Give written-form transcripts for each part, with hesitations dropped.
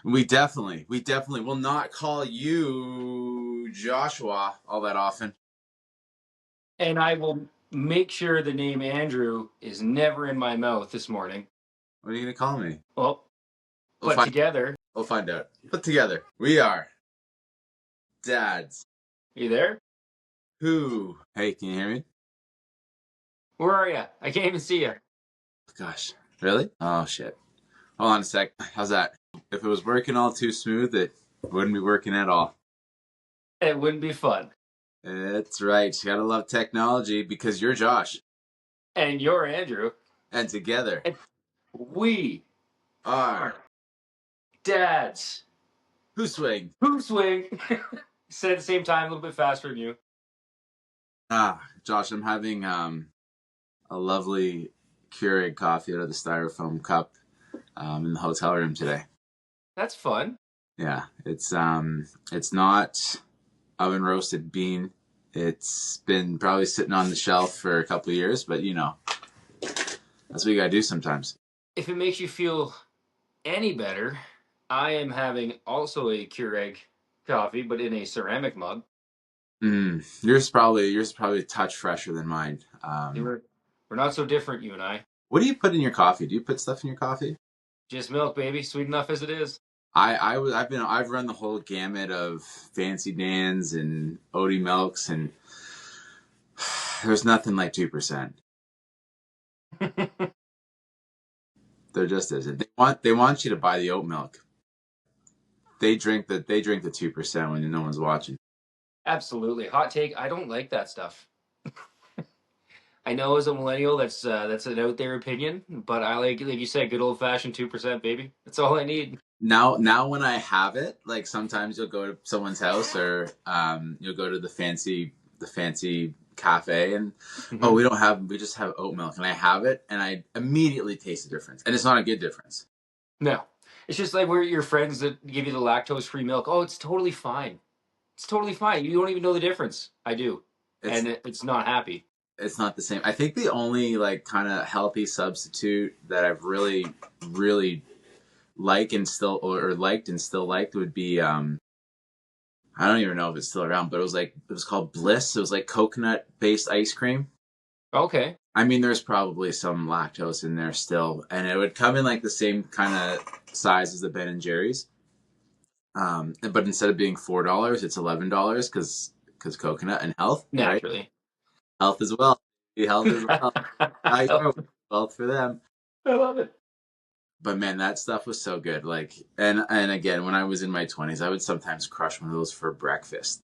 We definitely will not call you Joshua all that often. And I will make sure the name Andrew is never in my mouth this morning. What are you gonna call me? Well, We'll but find. together. We'll find out. Put together, we are dads. You there? Who? Hey, can you hear me? Where are you? I can't even see you. Gosh, really? Oh shit. Hold on a sec. How's that? If it was working all too smooth, it wouldn't be working at all. It wouldn't be fun. That's right. You gotta love technology because you're Josh. And you're Andrew. And together And we are are dads. Who Swing. Who swing? Said at the same time, a little bit faster than you. Josh, I'm having a lovely Keurig coffee out of the styrofoam cup in the hotel room today. That's fun. Yeah, it's not oven roasted bean. It's been probably sitting on the shelf for a couple of years, but that's what you gotta do sometimes. If it makes you feel any better, I am having also a Keurig coffee, but in a ceramic mug. Yours probably a touch fresher than mine. We're not so different, you and I. What do you put in your coffee? Do you put stuff in your coffee? Just milk, baby. Sweet enough as it is. I've run the whole gamut of Fancy Dan's and Oaty Milks, and there's nothing like 2%. There just isn't. They want you to buy the oat milk. They drink the 2% when no one's watching. Absolutely. Hot take. I don't like that stuff. I know as a millennial, that's an out there opinion, but I like you said, good old fashioned 2%, baby. That's all I need. Now when I have it, like sometimes you'll go to someone's house or you'll go to the fancy cafe and we just have oat milk, and I have it and I immediately taste the difference, and it's not a good difference. No, it's just like where your friends that give you the lactose free milk. Oh, it's totally fine. It's totally fine. You don't even know the difference. I do, It's and it's not happy. it's not the same. I think the only like kind of healthy substitute that I've really liked and still liked would be I don't even know if it's still around, but it was called Bliss. It was like coconut based ice cream. Okay. I mean, there's probably some lactose in there still, and it would come in like the same kind of size as the Ben and Jerry's. But instead of being $4, it's $11 because coconut and health, right? Naturally. Health as well. Health as well. I I know. Wealth for them. love it. But man, that stuff was so good. Like, and again, when I was in my 20s, I would sometimes crush one of those for breakfast.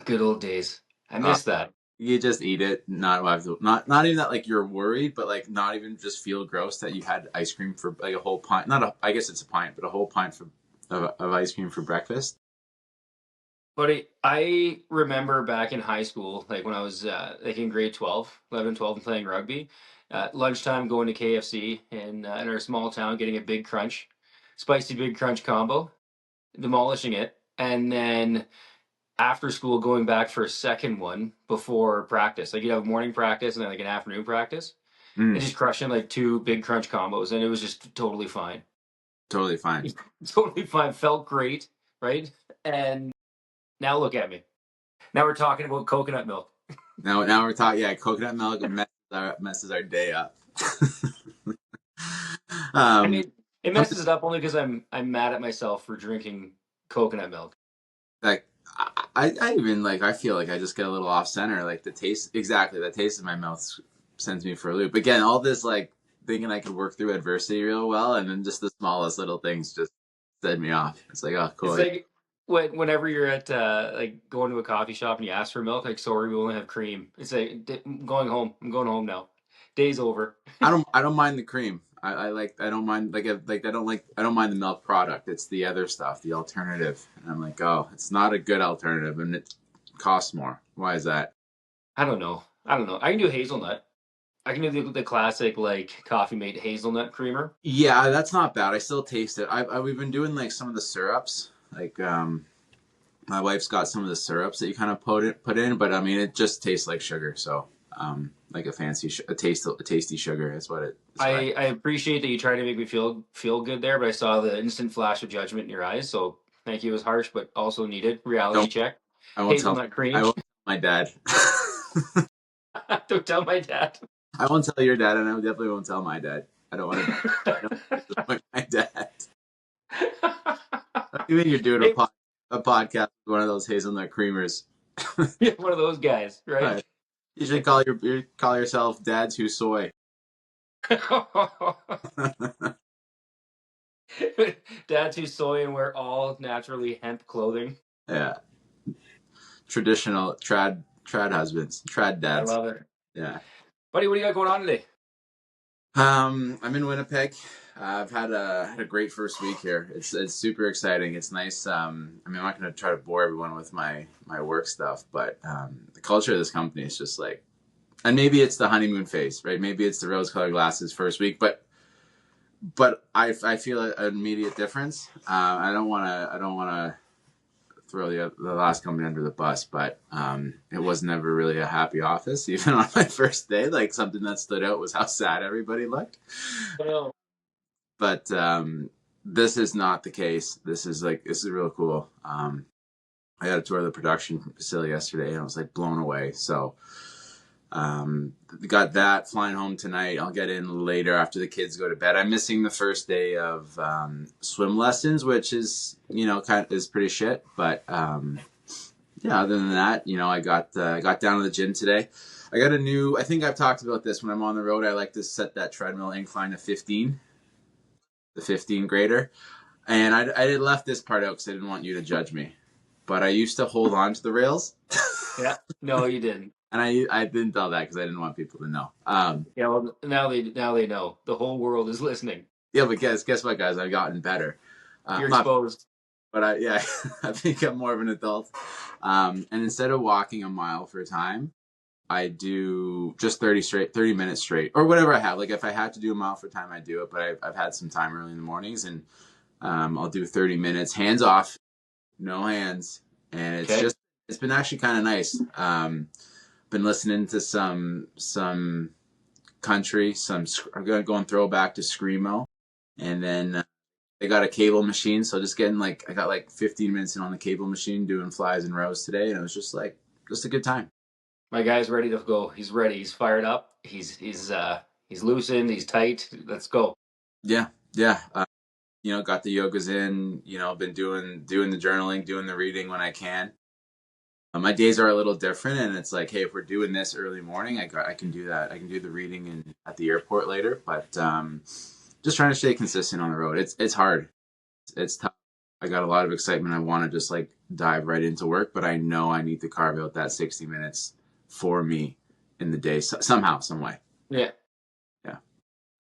Good old days. I Uh, miss that. you just eat it, not even that like you're worried, but like not even just feel gross that you had ice cream for like a whole pint. Not a, I guess it's a pint, but a whole pint of ice cream for breakfast. But I remember back in high school, like when I was like in grade 12, 11, 12, and playing rugby, lunchtime going to KFC in our small town, getting a big crunch, spicy big crunch combo, demolishing it, and then after school going back for a second one before practice. Like you'd have morning practice and then like an afternoon practice, and Mm, just crushing like two big crunch combos, and it was just totally fine. totally fine. Totally fine. Felt great, right? And now look at me. Now we're talking about coconut milk. Now we're talking. Yeah, coconut milk messes our day up. I um, mean, it messes it up only because I'm mad at myself for drinking coconut milk. like I even like I feel like I just get a little off center. Like the taste, exactly, the taste in my mouth sends me for a loop. Again, all this like thinking I could work through adversity real well, and then just the smallest little things just set me off. It's like, oh, It's cool. like whenever you're at like going to a coffee shop and you ask for milk, like sorry, we only have cream. It's like I'm going home. I'm going home now. Day's over. I don't mind the cream. I like I don't mind I don't mind the milk product. It's the other stuff, the alternative. And I'm like, oh, it's not a good alternative, and it costs more. Why is that? I don't know. I don't know. I can do hazelnut. I can do the classic like Coffee Mate hazelnut creamer. Yeah, that's not bad. I still taste it. We've been doing like some of the syrups. Like my wife's got some of the syrups that you kind of put in, but I mean it just tastes like sugar. So like a fancy, a tasty sugar is what it is. I appreciate that you try to make me feel good there, but I saw the instant flash of judgment in your eyes. So thank you. It was harsh, but also needed. Reality Don't check. I won't tell Hazelnut I cream. won't tell my dad. Don't tell my dad. I won't tell your dad, and I definitely won't tell my dad. I don't want to. I don't want to disappoint my dad. What do you mean you're doing Hey, a podcast with one of those hazelnut creamers? yeah, one of those guys, right? Right. You should call yourself Dads Who Soy. Dads who soy and wear all naturally hemp clothing. Yeah, traditional trad husbands, trad I dads. love it. Yeah. Buddy, what do you got going on today? I'm in Winnipeg. I've had a great first week here. It's super exciting. It's nice. I mean, I'm not going to try to bore everyone with my work stuff, but the culture of this company is just like, and maybe it's the honeymoon phase, right? Maybe it's the rose-colored glasses first week, but I feel an immediate difference. I don't want to throw the last company under the bus, but it was never really a happy office. Even on my first day, like something that stood out was how sad everybody looked. Well, But this is not the case. This is real cool. I got a tour of the production facility yesterday, and I was like blown away. So got that, flying home tonight. I'll get in later after the kids go to bed. I'm missing the first day of swim lessons, which is is pretty shit. But yeah, other than that, I got down to the gym today. I got a new. I think I've talked about this when I'm on the road. I like to set that treadmill incline to 15, the 15 grader. And I left this part out because I didn't want you to judge me. But I used to hold on to the rails. yeah. No, you didn't. And I didn't tell that because I didn't want people to know. Yeah, well, now they know. The whole world is listening. Yeah, but guess what, guys? I've gotten better. You're Not, exposed. but yeah, I think I'm more of an adult. And instead of walking a mile for time, I do just 30 minutes straight, or whatever I have. Like if I had to do a mile for time, I do it. But I've had some time early in the mornings, and I'll do 30 minutes, hands off, no hands, and Okay. it's been actually kind of nice. Been listening to some country, I'm going throwback to screamo, and then they got a cable machine, so just getting I got like 15 minutes in on the cable machine doing flies and rows today, and it was just a good time. My guy's ready to go. He's ready. He's fired up. He's loosened. He's tight. Let's go. Yeah, yeah. Got the yogas in. Been doing the journaling, doing the reading when I can. My days are a little different, and it's like, hey, if we're doing this early morning, I can do that. I can do the reading at the airport later, but just trying to stay consistent on the road. It's hard. It's tough. I got a lot of excitement. I want to just dive right into work, but I know I need to carve out that 60 minutes for me in the day somehow, some way. Yeah. Yeah.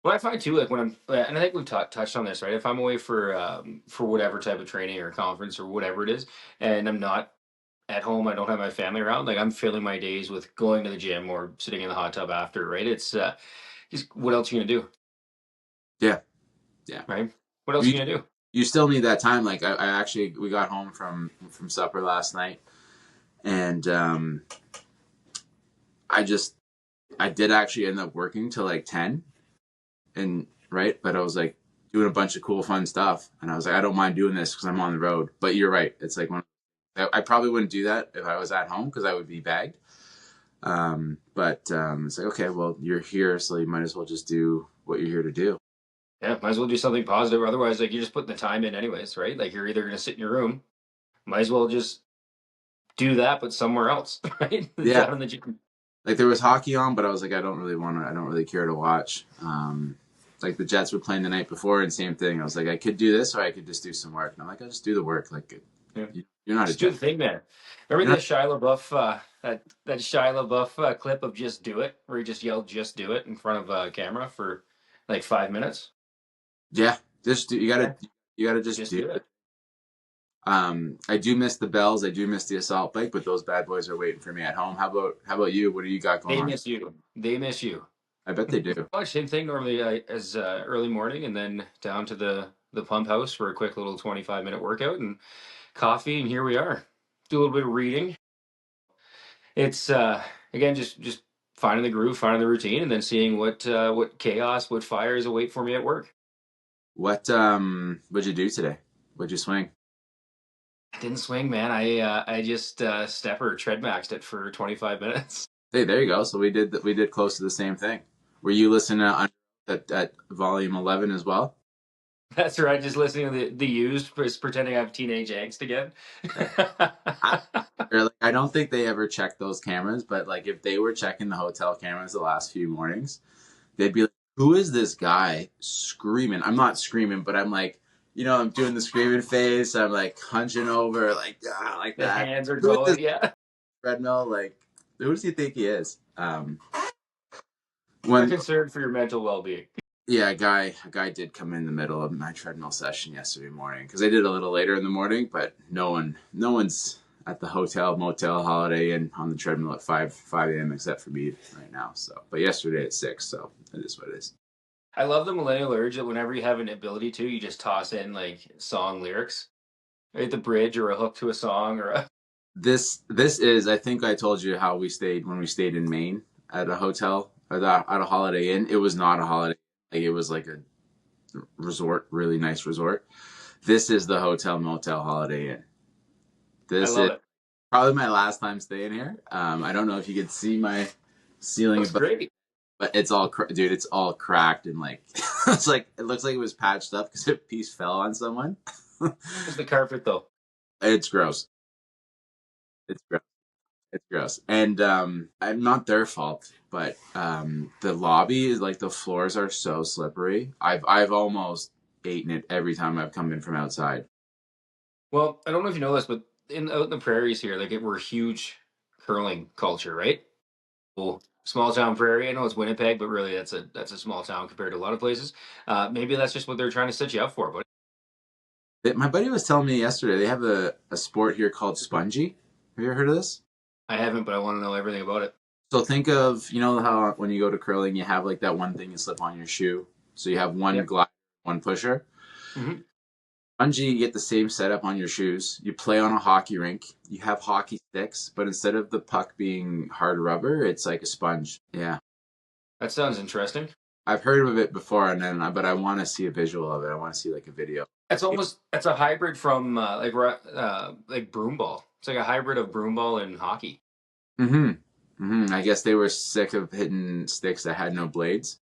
Well, I find too, like when I'm, and I think we've touched on this, right? If I'm away for whatever type of training or conference or whatever it is, and I'm not at home, I don't have my family around, like I'm filling my days with going to the gym or sitting in the hot tub after, right? It's just what else are you gonna do, Yeah. Yeah. right? What else are You you gonna do? you still need that time. Like I actually we got home from supper last night, and I just I did actually end up working till like 10, and right, but I was like doing a bunch of cool fun stuff, and I was like, I don't mind doing this because I'm on the road. But you're right, it's like I probably wouldn't do that if I was at home because I would be bagged. But it's like, okay, well, you're here, so you might as well just do what you're here to do. Yeah, might as well do something positive. Otherwise, like you're just putting the time in anyways, right? Like you're either gonna sit in your room, might as well just do that, but somewhere else, right? Yeah, Down in the gym. like there was hockey on, but I was like, I don't really care to watch. Like the Jets were playing the night before, and same thing. I was like, I could do this, or I could just do some work. And I'm like, I'll just do the work. Like, Yeah. you're not a Just do Jet. the thing, man. You're Remember not. the Shia LaBeouf that Shia LaBeouf clip of "Just Do It," where he just yelled "Just do it" in front of a camera for like 5 minutes? Yeah, Yeah, you gotta just just do do it. it. I do miss the bells. I do miss the assault bike, but those bad boys are waiting for me at home. How about you? What do you got going They on? miss you. They miss you. I bet they do. Well, same thing normally as early morning, and then down to the pump house for a quick little 25-minute workout and coffee, and here we are. Do a little bit of reading. It's again just finding the groove, finding the routine, and then seeing what chaos, what fires await for me at work. What'd you do today? What'd you swing? I didn't swing, man. I just stepper tread maxed it for 25 minutes. Hey, there you go. So we did close to the same thing. Were you listening at volume 11 as well? That's right. Just listening to the used, just pretending I have teenage angst again. I, like, I don't think they ever checked those cameras, but like if they were checking the hotel cameras the last few mornings, they'd be like, "Who is this guy screaming?" I'm not screaming, but I'm like, I'm doing the screaming face. I'm like hunching over, like The that. hands are Who is this going. Yeah. treadmill? Like, who does he think he is? We're When concerned for your mental well-being. Yeah, a guy did come in the middle of my treadmill session yesterday morning because I did a little later in the morning, but no one's at the hotel, motel, Holiday Inn on the treadmill at 5 a.m. except for me right now. So, but yesterday at 6, so it is what it is. I love the millennial urge that whenever you have an ability to, you just toss in like song lyrics, right? The bridge or a hook to a song or a. This is, I think I told you how we stayed when we stayed in Maine at a hotel or at a Holiday Inn. It was not a holiday, like it was like a resort, really nice resort. This is the hotel motel Holiday Inn. I This is love it. probably my last time staying here. I don't know if you can see my ceiling, Looks great. but it's all dude. It's all cracked and like it's like it looks like it was patched up because a piece fell on someone. It's the carpet though. It's gross. It's gross. It's gross. And I'm not their fault, but the lobby is like the floors are so slippery. I've almost eaten it every time I've come in from outside. Well, I don't know if you know this, but out in the prairies here, like we're a huge curling culture, right? Well, small town prairie. I know it's Winnipeg, but really that's a small town compared to a lot of places. Maybe that's just what they're trying to set you up for. But My buddy was telling me yesterday they have a sport here called spongy. Have you ever heard of this? I haven't, but I want to know everything about it. So think of, how when you go to curling, you have like that one thing you slip on your shoe. So you have one Yep. glide, one pusher. Hmm. Bungee, you get the same setup on your shoes. You play on a hockey rink. You have hockey sticks, but instead of the puck being hard rubber, it's like a sponge. Yeah, That sounds interesting. I've heard of it before, but I want to see a visual of it. I want to see like a video. It's a hybrid from like broom ball. It's like a hybrid of broom ball and hockey. Mm-hmm. Mm-hmm. I guess they were sick of hitting sticks that had no blades.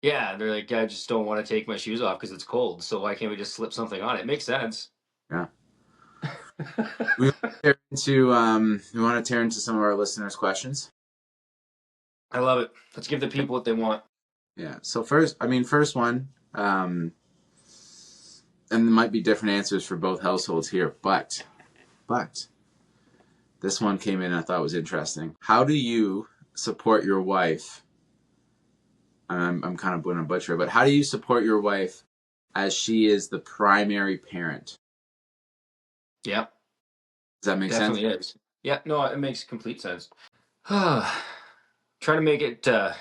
Yeah, they're like, I just don't want to take my shoes off because it's cold. So why can't we just slip something on? It makes sense. Yeah. We want to tear into some of our listeners' questions. I love it. Let's give the people what they want. Yeah. So first one, and there might be different answers for both households here, but this one came in and I thought was interesting. How do you support your wife? I'm kind of going to butcher it, but how do you support your wife as she is the primary parent? Yeah, Does that make sense? definitely is. Yeah, no, it makes complete sense. Trying to make it, trying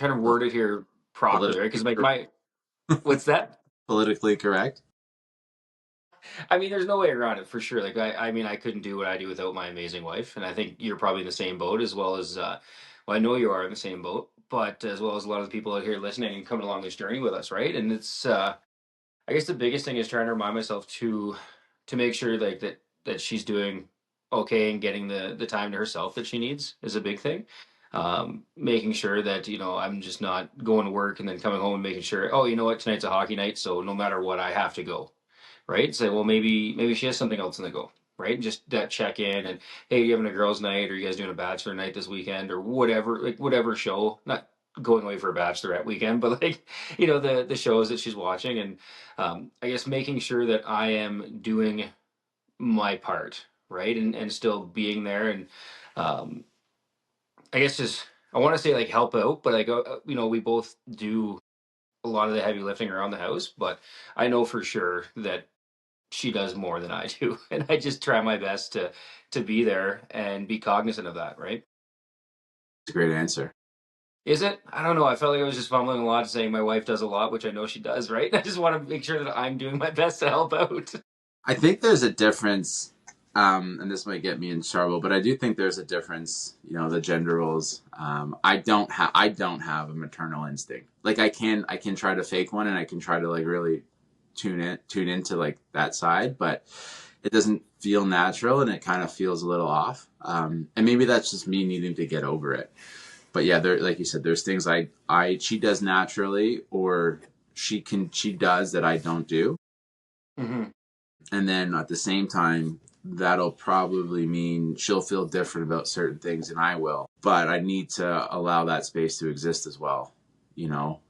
to word it here properly, right? Politically, Because like what's that? politically correct. I mean, there's no way around it for sure. Like, I mean, I couldn't do what I do without my amazing wife, and I think you're probably in the same boat as well as, well, I know you are in the same boat, but as well as a lot of the people out here listening and coming along this journey with us, right? And it's, I guess the biggest thing is trying to remind myself to make sure like that she's doing okay and getting the time to herself that she needs is a big thing. Making sure that I'm just not going to work and then coming home and making sure, oh, you know what, tonight's a hockey night, so no matter what, I have to go, right? Say, well, maybe she has something else in the go, right? And just that check in and hey, you having a girls' night, or you guys doing a bachelor night this weekend, or whatever, like whatever show. Not going away for a bachelorette weekend, but like the shows that she's watching, and I guess making sure that I am doing my part, right, and still being there, and um, I guess just I want to say like help out, but like we both do a lot of the heavy lifting around the house, but I know for sure that she does more than I do, and I just try my best to be there and be cognizant of that, right? It's a great answer. Is it? I don't know. I felt like I was just fumbling a lot, saying my wife does a lot, which I know she does, right? I just want to make sure that I'm doing my best to help out. I think there's a difference. and this might get me in trouble, but I do think there's a difference. You know, the gender roles. I don't have a maternal instinct. Like I can try to fake one, and I can try to like really tune into like that side, but it doesn't feel natural, and it kind of feels a little off. And maybe that's just me needing to get over it. But yeah, there, like you said, there's things she does naturally, or she does that I don't do. Hmm. And then at the same time, that'll probably mean she'll feel different about certain things than I will. But I need to allow that space to exist as well. You know,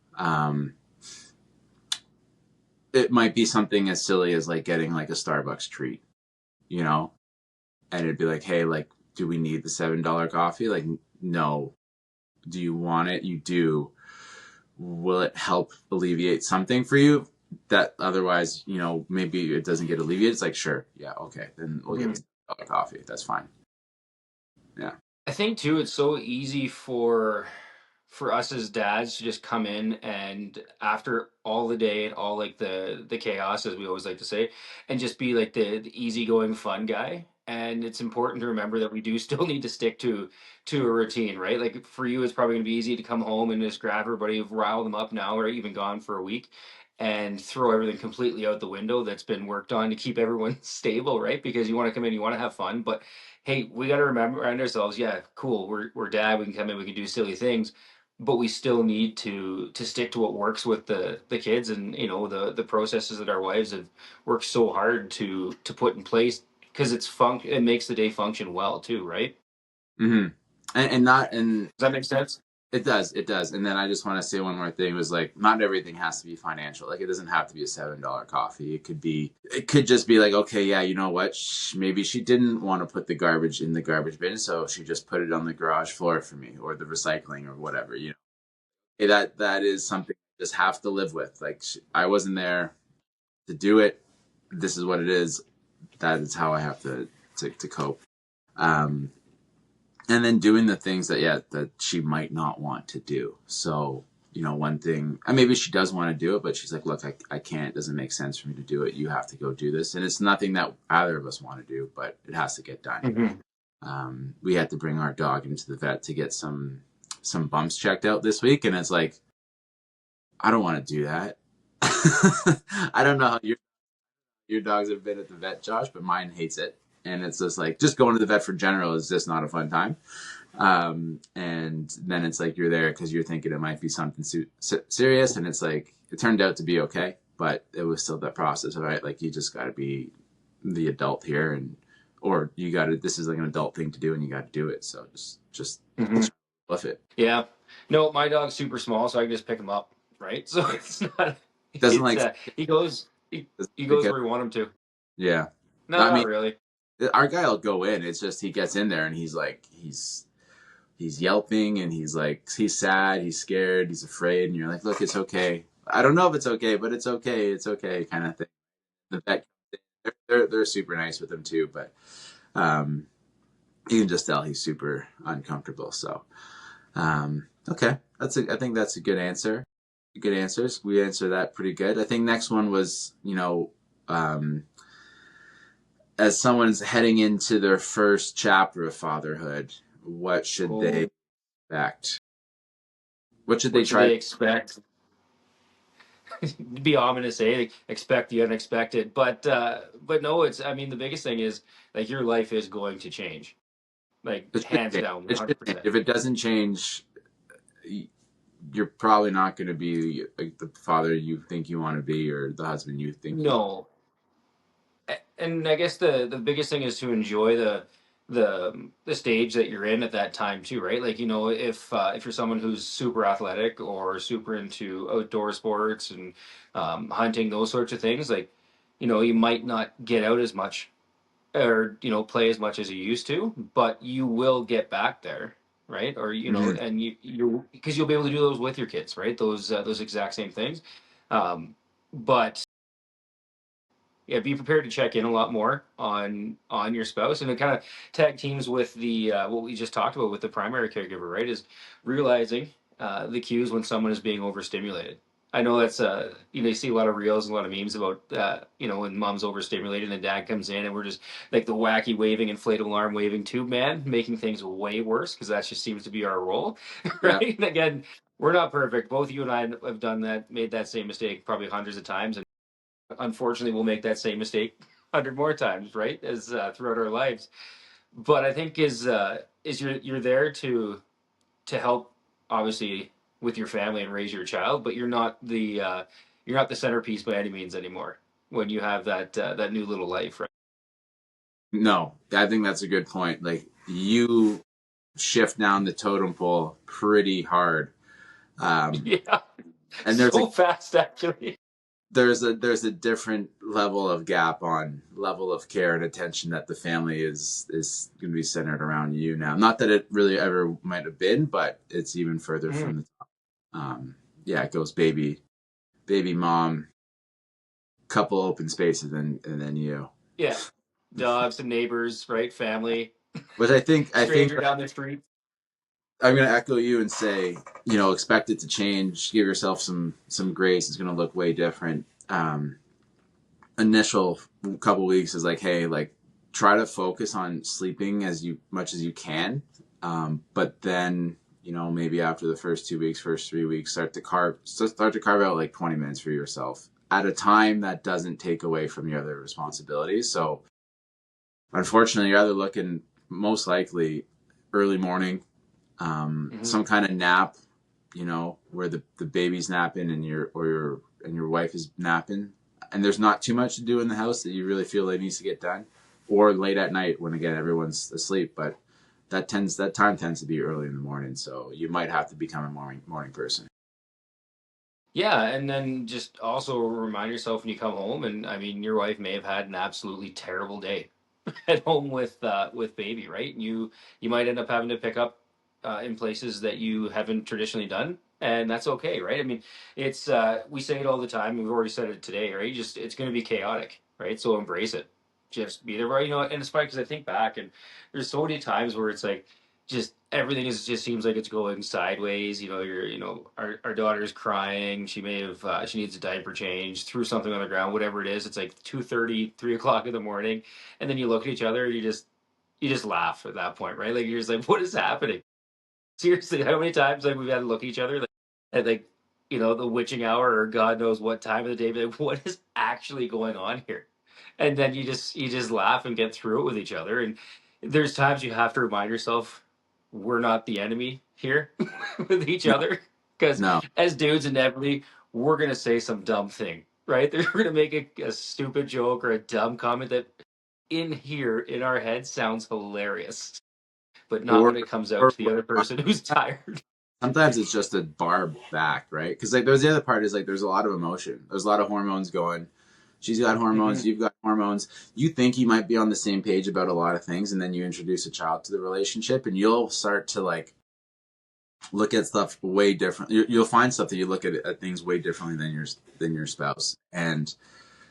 it might be something as silly as like getting like a Starbucks treat, you know, and it'd be like, hey, like, do we need the $7 coffee? Like, no. Do you want it? You do. Will it help alleviate something for you that otherwise, you know, maybe it doesn't get alleviated? It's like, sure, yeah, okay, then we'll get the coffee. That's fine. Yeah. I think too, it's so easy for us as dads to just come in and after all the day and all like the chaos, as we always like to say, and just be like the easygoing fun guy. And it's important to remember that we do still need to stick to a routine, right? Like for you, it's probably gonna be easy to come home and just grab everybody, rile them up now, or even gone for a week, and throw everything completely out the window that's been worked on to keep everyone stable, right? Because you want to come in, you want to have fun, but hey, we got to remember remind ourselves, yeah, cool, we're dad, we can come in, we can do silly things, but we still need to stick to what works with the kids, and you know the processes that our wives have worked so hard to put in place, because it makes the day function well too, right? Mm-hmm. And not and Does that make sense? it does. And then I just want to say one more thing was like, not everything has to be financial. Like, it doesn't have to be a $7 coffee. It could just be like, okay, yeah, you know what? Maybe she didn't want to put the garbage in the garbage bin, so she just put it on the garage floor for me, or the recycling, or whatever. You know, hey, that is something I just have to live with. Like, I wasn't there to do it. This is what it is. That is how I have to cope. Um, and then doing the things that she might not want to do. So, you know, one thing, and maybe she does want to do it, but she's like, look, I can't, it doesn't make sense for me to do it, you have to go do this. And it's nothing that either of us want to do, but it has to get done. Hmm. We had to bring our dog into the vet to get some bumps checked out this week, and it's like, I don't want to do that. I don't know how your dogs have been at the vet, Josh, but mine hates it. And it's just like, just going to the vet for general is just not a fun time. And then it's like you're there because you're thinking it might be something serious, and it's like it turned out to be okay, but it was still that process, right? Like, you just got to be the adult here, and or you got to. This is like an adult thing to do, and you got to do it. So just Hmm. bluff it. Yeah. No, my dog's super small, so I can just pick him up, right? So it's not. Doesn't It's like he goes he, doesn't he freak goes out. where we want him to. Yeah, No, I not mean, really. our guy will go in. It's just he gets in there and he's like he's yelping, and he's like he's sad, he's scared, he's afraid, and you're like, look, it's okay. I don't know if it's okay, but it's okay, kind of thing. The vet, they're super nice with him too, but um, you can just tell he's super uncomfortable. So okay, I think that's a good answer. Good answers. We answered that pretty good. I think next one was, you know, um, as someone's heading into their first chapter of fatherhood, what should they Oh, expect? What should they what should try? they expect? Be ominous, eh? Like, expect the unexpected. But no, it's I mean the biggest thing is like your life is going to change. Like It should hands change. down, It should change. 100%. If it doesn't change, you're probably not going to be like the father you think you want to be, or the husband you think you want. No. And I guess the biggest thing is to enjoy the stage that you're in at that time too, right? Like, you know, if you're someone who's super athletic or super into outdoor sports and hunting, those sorts of things, like, you know, you might not get out as much or you know play as much as you used to, but you will get back there, right? Or you know, Mm-hmm. and you're because you'll be able to do those with your kids, right? Those exact same things. But yeah, be prepared to check in a lot more on your spouse, and it kind of tag teams with the what we just talked about with the primary caregiver, right? Is realizing the cues when someone is being overstimulated. I know that's you see a lot of reels and a lot of memes about when mom's overstimulated and the dad comes in and we're just like the wacky waving inflatable arm waving tube man, making things way worse because that just seems to be our role, Yeah. right? And again, we're not perfect. Both you and I have done that, made that same mistake probably hundreds of times, and unfortunately, we'll make that same mistake 100 more times, right? As throughout our lives. But I think is you're there to help obviously with your family and raise your child, but you're not the centerpiece by any means anymore when you have that new little life, right? No, I think that's a good point. Like you shift down the totem pole pretty hard. Um, Yeah, and so fast actually. there's a different level of gap on level of care and attention that the family is going to be centered around you now. Not that it really ever might have been, but it's even further Mhm. from the top. Yeah, it goes baby mom, couple open spaces, and then you. Yeah, dogs and neighbors, right? Family, Which I think stranger down the street. I'm going to echo you and say, expect it to change. Give yourself some grace. It's going to look way different. Initial couple weeks is like, hey, like try to focus on sleeping as you much as you can, but then maybe after the first 2 weeks, first 3 weeks, start to carve out like 20 minutes for yourself at a time that doesn't take away from your other responsibilities. So unfortunately, you're either looking most likely early morning, Hmm. some kind of nap, where the baby's napping and your wife is napping, and there's not too much to do in the house that you really feel like needs to get done, or late at night when again everyone's asleep. But that time tends to be early in the morning, so you might have to become a morning person. Yeah, and then just also remind yourself when you come home, and I mean, your wife may have had an absolutely terrible day at home with baby, right? You might end up having to pick up in places that you haven't traditionally done, and that's okay, right? I mean, it's we say it all the time. We've already said it today, right? Just it's going to be chaotic, right? So embrace it. Just be there, right? And it's funny because I think back, and there's so many times where it's like just everything is just seems like it's going sideways. Our daughter's crying. She may have she needs a diaper change, threw something on the ground, whatever it is. It's like 2:30, 3 o'clock in the morning, and then you look at each other and you just laugh at that point, right? Like you're just like, what is happening? Seriously, how many times like we've had to look at each other like at like the witching hour or God knows what time of the day, be like, what is actually going on here? And then you just laugh and get through it with each other. And there's times you have to remind yourself we're not the enemy here with each No, other because no, as dudes inevitably we're gonna say some dumb thing, right? They're gonna make a stupid joke or a dumb comment that in here in our head sounds hilarious, but not or when it comes out or to the other person who's tired. sometimes it's just a bar back, right? Because like there's the other part is like there's a lot of emotion. There's a lot of hormones going. She's got hormones. Hmm. You've got hormones. You think you might be on the same page about a lot of things, and then you introduce a child to the relationship, and you'll start to like look at stuff way different. You'll find stuff that you look at things way differently than your spouse. And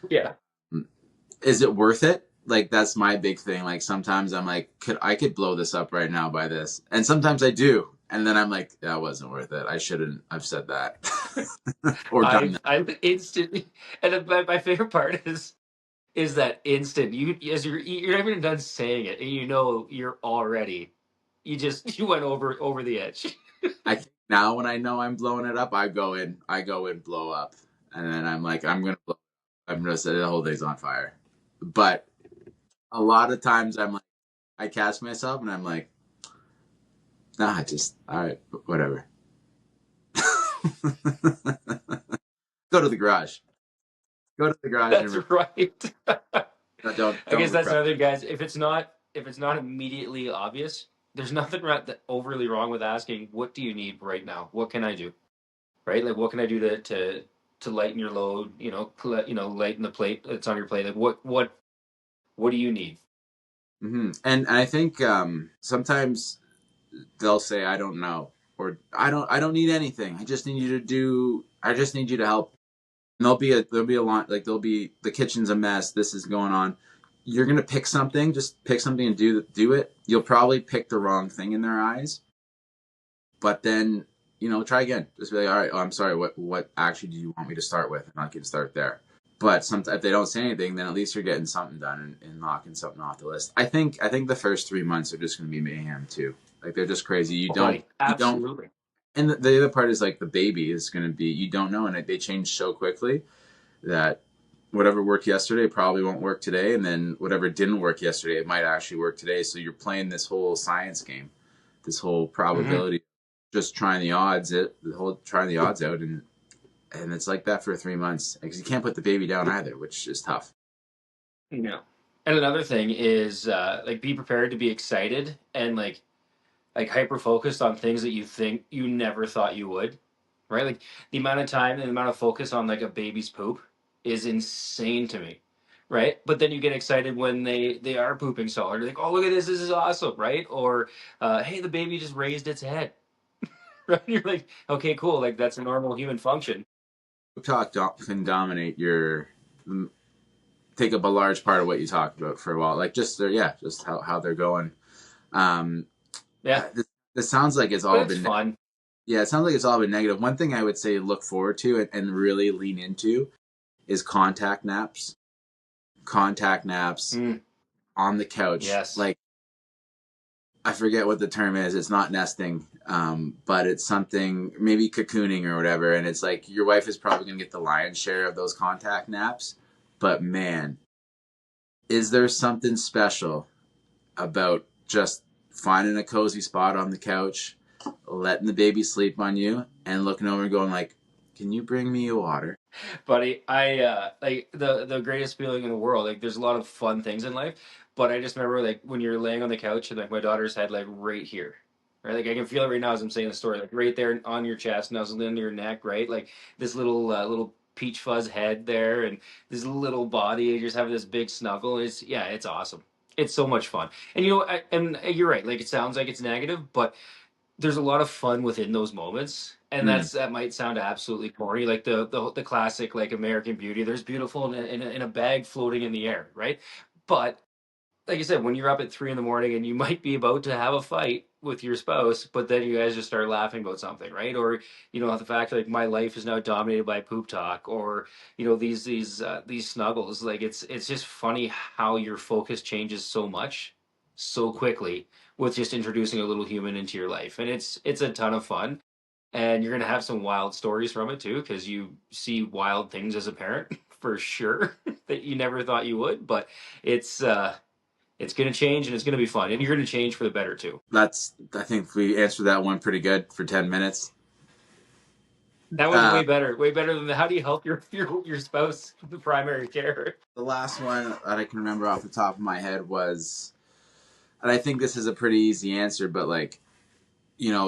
Yeah. is it worth it? Like that's my big thing. Like sometimes I'm like, I could blow this up right now by this, and sometimes I do, and then I'm like, that wasn't worth it. I shouldn't have said that or done that. I've instantly, and my favorite part is that instant you as you're not even done saying it and you're already you went over the edge. I think now when I know I'm blowing it up, I go in, blow up, and then I'm like, I'm gonna set the whole thing's on fire. But a lot of times I'm like, I catch myself and I'm like, nah, just all right, whatever. Go to the garage. Go to the garage That's and right. no, don't I don't guess that's repress. another thing, guys. If it's not immediately obvious, there's nothing overly wrong with asking, "What do you need right now? What can I do?" Right? Like, what can I do to lighten your load? Lighten the plate that's on your plate. Like, what do you need? And I think sometimes they'll say I don't know or I don't need anything. I just need you to help. And there'll be a lot like there'll be the kitchen's a mess. This is going on. You're gonna pick something. Just pick something and do it. You'll probably pick the wrong thing in their eyes, but then try again. Just be like, all right, oh, I'm sorry. What actually do you want me to start with? And I can start there. But sometimes if they don't say anything, then at least you're getting something done and knocking something off the list. I think the first 3 months are just going to be mayhem too. Like they're just crazy. Oh, buddy, You don't. absolutely. And the other part is like the baby is going to be you don't know, and they change so quickly that whatever worked yesterday probably won't work today, and then whatever didn't work yesterday it might actually work today. So you're playing this whole science game, this whole Hmm. probability, just trying the odds out, and it's like that for 3 months because you can't put the baby down either, which is tough. No. And another thing is like be prepared to be excited and like hyper focused on things that you think you never thought you would, right? Like the amount of time and the amount of focus on like a baby's poop is insane to me, right? But then you get excited when they are pooping so hard. You're like, oh, look at this is awesome, right? Or hey, the baby just raised its head, right? You're like, okay, cool, like that's a normal human function. Can dominate your take up a large part of what you talked about for a while, like just just how they're going. um Yeah, this sounds like it's but all it's been fun. Yeah, it sounds like it's all been negative. One thing I would say look forward to and really lean into is contact naps Mm, on the couch. yes. Like, I forget what the term is. It's not nesting, but it's something, maybe cocooning or whatever. And it's like your wife is probably going to get the lion's share of those contact naps. But man, is there something special about just finding a cozy spot on the couch, letting the baby sleep on you, and looking over and going like, "Can you bring me a water?" Buddy, I like the greatest feeling in the world. Like there's a lot of fun things in life, but I just remember like when you're laying on the couch and like my daughter's head like right here. Right? Like I can feel it right now as I'm saying the story, like right there on your chest, nuzzled into your neck, right? Like this little peach fuzz head there and this little body, you just having this big snuggle. It's yeah, it's awesome. It's so much fun. And you know, and you're right, like it sounds like it's negative, but there's a lot of fun within those moments, and Mm, that might sound absolutely corny, like the classic like American Beauty. There's beautiful in a bag floating in the air, right? But like I said, when you're up at 3 in the morning and you might be about to have a fight with your spouse, but then you guys just start laughing about something, right? Or the fact like my life is now dominated by poop talk, or these snuggles. Like it's just funny how your focus changes so much so quickly with just introducing a little human into your life, and it's a ton of fun. And you're gonna have some wild stories from it too, because you see wild things as a parent for sure that you never thought you would. But it's it's going to change and it's going to be fun. And you're going to change for the better too. I think we answered that one pretty good for 10 minutes. That was Uh, way better than the how do you help your spouse the primary care. the last one that I can remember off the top of my head was, and I think this is a pretty easy answer, but like,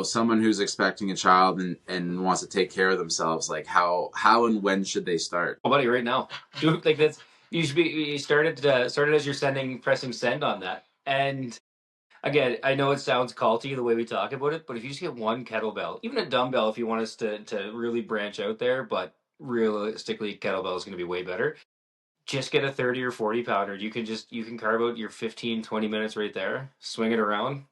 someone who's expecting a child and wants to take care of themselves, like how and when should they start? Oh, buddy, right now, do like that's you should be you started as you're sending pressing send on that. And again, I know it sounds culty the way we talk about it, but if you just get one kettlebell, even a dumbbell, if you want us to really branch out there, but realistically, kettlebell is going to be way better. Just get a 30 or 40 pounder. You can carve out your 15-20 minutes right there, swing it around.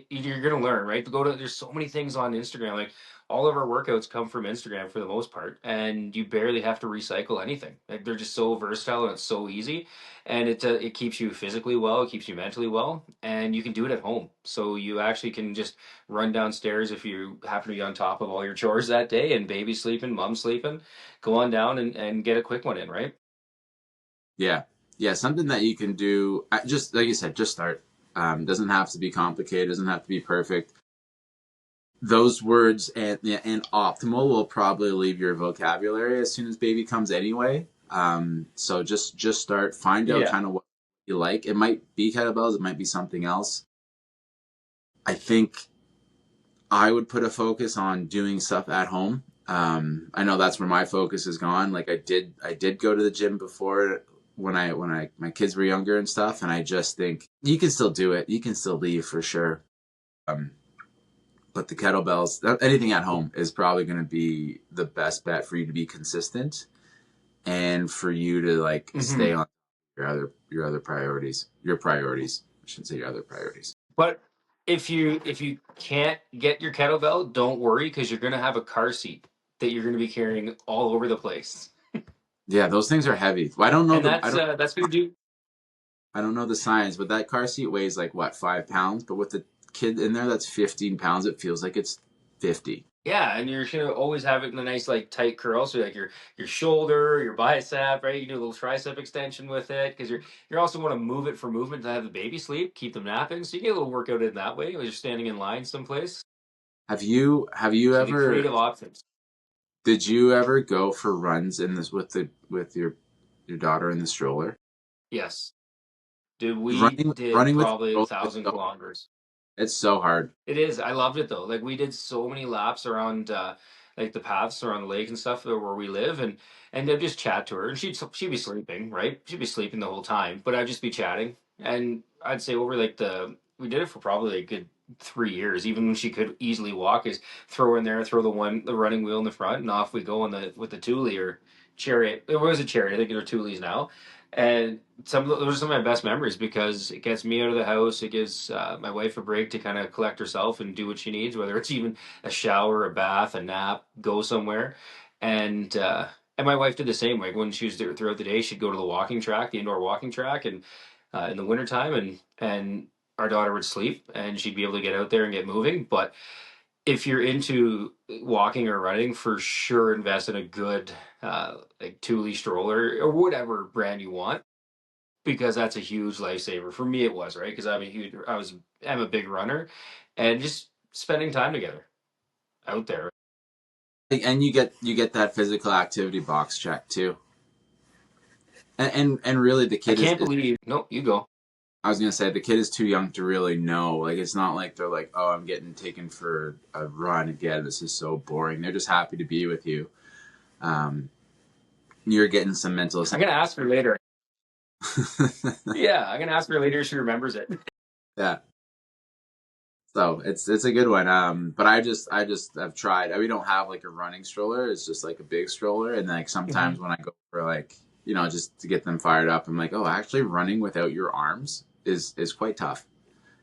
You're gonna learn, right? There's so many things on Instagram. Like all of our workouts come from Instagram for the most part, and you barely have to recycle anything. Like they're just so versatile and it's so easy, and it keeps you physically well, it keeps you mentally well, and you can do it at home. So you actually can just run downstairs if you happen to be on top of all your chores that day, and baby sleeping, mom sleeping, go on down and get a quick one in, right? Yeah, yeah, something that you can do. Just like you said, just start. Doesn't have to be complicated. Doesn't have to be perfect. Those words and optimal will probably leave your vocabulary as soon as baby comes anyway. So just start. Find out Yeah. kind of what you like. It might be kettlebells. It might be something else. I think I would put a focus on doing stuff at home. I know that's where my focus has gone. Like I did go to the gym before when my kids were younger and stuff, and I just think you can still do it. You can still leave for sure. Um, but the kettlebells, anything at home is probably going to be the best bet for you to be consistent and for you to like stay Hmm. on your other priorities. Your priorities. I shouldn't say your other priorities. But If you can't get your kettlebell, don't worry because you're gonna have a car seat that you're gonna be carrying all over the place, Yeah, those things are heavy. Well, I don't know and the that's gonna do. I don't know the science, but that car seat weighs like what, 5 pounds? But with the kid in there that's 15 pounds, it feels like it's 50. Yeah, and you're gonna always have it in a nice like tight curl, so like your shoulder, your bicep, right? You do a little tricep extension with it because you're also want to move it for movement to have the baby sleep, keep them napping, so you get a little workout in that way when you're standing in line someplace. Have you See the ever creative options. did you ever go for runs in this with your daughter in the stroller? Yes, dude, we did Running with the probably a stroller is thousand so kilometers. it's so hard. It is. I loved it though. Like we did so many laps around like the paths around the lake and stuff where we live and I'd just chat to her and she'd be sleeping, right? She'd be sleeping the whole time, but I'd just be chatting. And I'd say over like the we did it for probably a good 3 years, even when she could easily walk, is throw her in there, throw the running wheel in the front and off we go on the with the Thule or chariot. It was a chariot, I think they're Thules now. And those are some of my best memories because it gets me out of the house. It gives my wife a break to kind of collect herself and do what she needs, whether it's even a shower, a bath, a nap, go somewhere. And my wife did the same. Like when she was there throughout the day, she'd go to the walking track, the indoor walking track, and in the wintertime, and our daughter would sleep, and she'd be able to get out there and get moving. But if you're into walking or running, for sure invest in a good like Thule stroller or whatever brand you want because that's a huge lifesaver. For me, it was right because I'm a big runner, and just spending time together out there. And you get that physical activity box check too. And really the I kid can't believe no, you go. I was gonna say the kid is too young to really know. Like it's not like they're like, oh, I'm getting taken for a run again. This is so boring. They're just happy to be with you. Um, you're getting some mental. I'm gonna ask her later. Yeah. Yeah, I'm gonna ask her later if she remembers it. So it's a good one. But I just I've tried. We don't have like a running stroller. It's just like a big stroller. And like Mhm. sometimes when I go for like just to get them fired up, I'm like, oh, actually running without your arms is quite tough.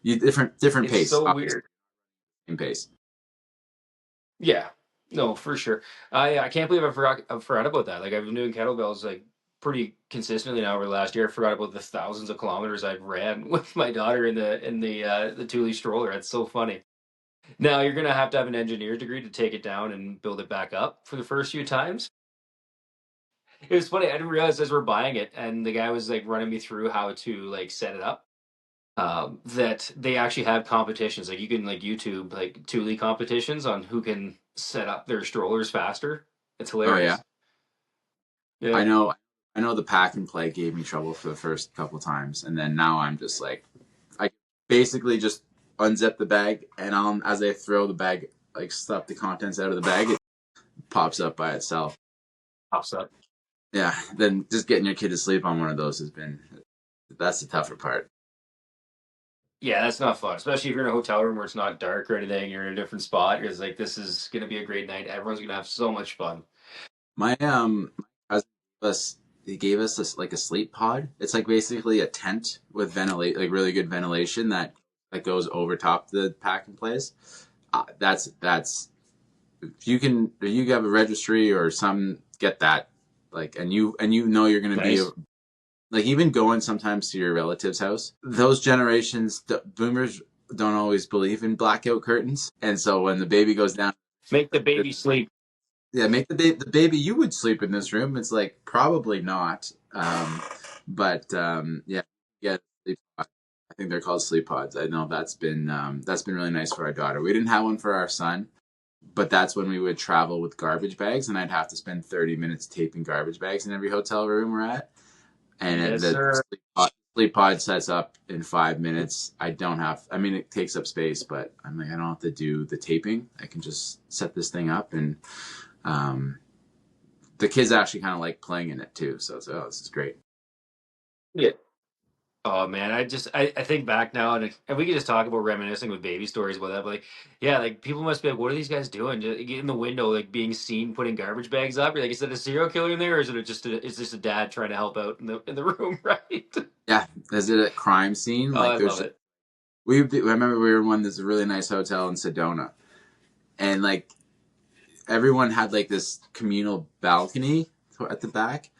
You different It's pace, so obviously, weird. same pace. Yeah, no, for sure. I can't believe I forgot about that. Like I've been doing kettlebells like pretty consistently now over the last year. I forgot about the thousands of kilometers I've ran with my daughter in the Thule stroller. It's so funny. Now you're gonna have to have an engineer's degree to take it down and build it back up for the first few times. It was funny. I didn't realize as we're buying it, and the guy was like running me through how to like set it up. That they actually have competitions. Like you can like YouTube like Thule competitions on who can set up their strollers faster. It's Oh yeah, hilarious. I Yeah. know. I know the pack and play gave me trouble for the first couple times, and then now I'm just like, I basically just unzip the bag, and as I throw the bag, like stuff the contents out of the bag, it pops up by itself. Pops up. Yeah, then just getting your kid to sleep on one of those has been that's the tougher part. Yeah, that's not fun, especially if you're in a hotel room where it's not dark or anything. You're in a different spot. You're just like, this is gonna be a great night. Everyone's gonna have so much fun. My cousin gave us he gave us this like a sleep pod. It's like basically a tent with ventilate like really good ventilation that goes over top the pack and plays. That's if you have a registry or some get that like and you know you're gonna be Nice. like even going sometimes to your relative's house. Those generations boomers don't always believe in blackout curtains, and so when the baby goes down, Make the baby sleep. yeah, make the baby. You would sleep in this room. It's like probably not, but yeah, yeah. Sleep pod. I think they're called sleep pods. I know that's been really nice for our daughter. We didn't have one for our son, but that's when we would travel with garbage bags, and I'd have to spend 30 minutes taping garbage bags in every hotel room we're at. And Yes, the sir. sleep pod sets up in 5 minutes. I don't have. I mean, it takes up space, but I'm like, I don't have to do the taping. I can just set this thing up, and um, the kids actually kind of like playing in it too. So it's oh, this is great. Yeah. Oh man, I think back now and we could just talk about reminiscing with baby stories about that. But like, yeah, like people must be like, what are these guys doing? Just get in the window, like being seen putting garbage bags up. You're like, is it a serial killer in there, or is this a dad trying to help out in the room, right? Yeah, is it a crime scene? Oh, Like I there's love just it. I remember we were in one this really nice hotel in Sedona, and like everyone had like this communal balcony at the back,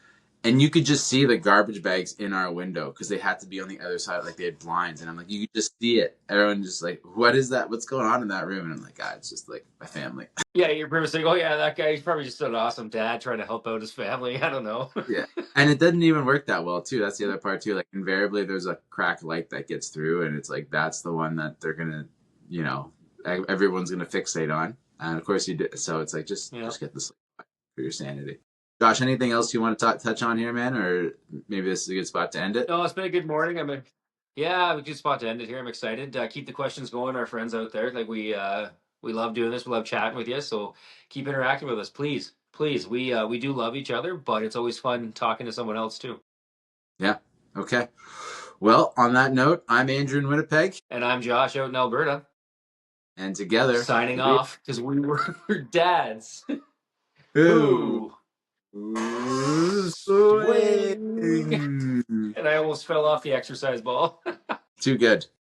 and you could just see the garbage bags in our window because they had to be on the other side, like they had blinds, and I'm like, you could just see it. Everyone just like, what is that? What's going on in that room? And I'm like, God, it's just like my family. Yeah, you're pretty much saying, oh yeah, that guy, he's probably just an awesome dad trying to help out his family. I don't know. Yeah, and it doesn't even work that well too. That's the other part too. Like invariably, there's a cracked light that gets through, and it's like that's the one that they're gonna, you know, everyone's gonna fixate on. And of course you do. So it's like Yeah. just get the sleep for your sanity. Josh, anything else you want to touch on here, man, or maybe this is a good spot to end it? No, it's been a good morning. Yeah, we good spot to end it here. I'm excited. Keep the questions going, our friends out there. Like we love doing this. We love chatting with you. So keep interacting with us, please, please. We do love each other, but it's always fun talking to someone else too. Yeah. Okay. Well, on that note, I'm Andrew in Winnipeg, And I'm Josh out in Alberta, and together signing we off because we were dads who who swing. swing. And I almost fell off the exercise ball. Too good.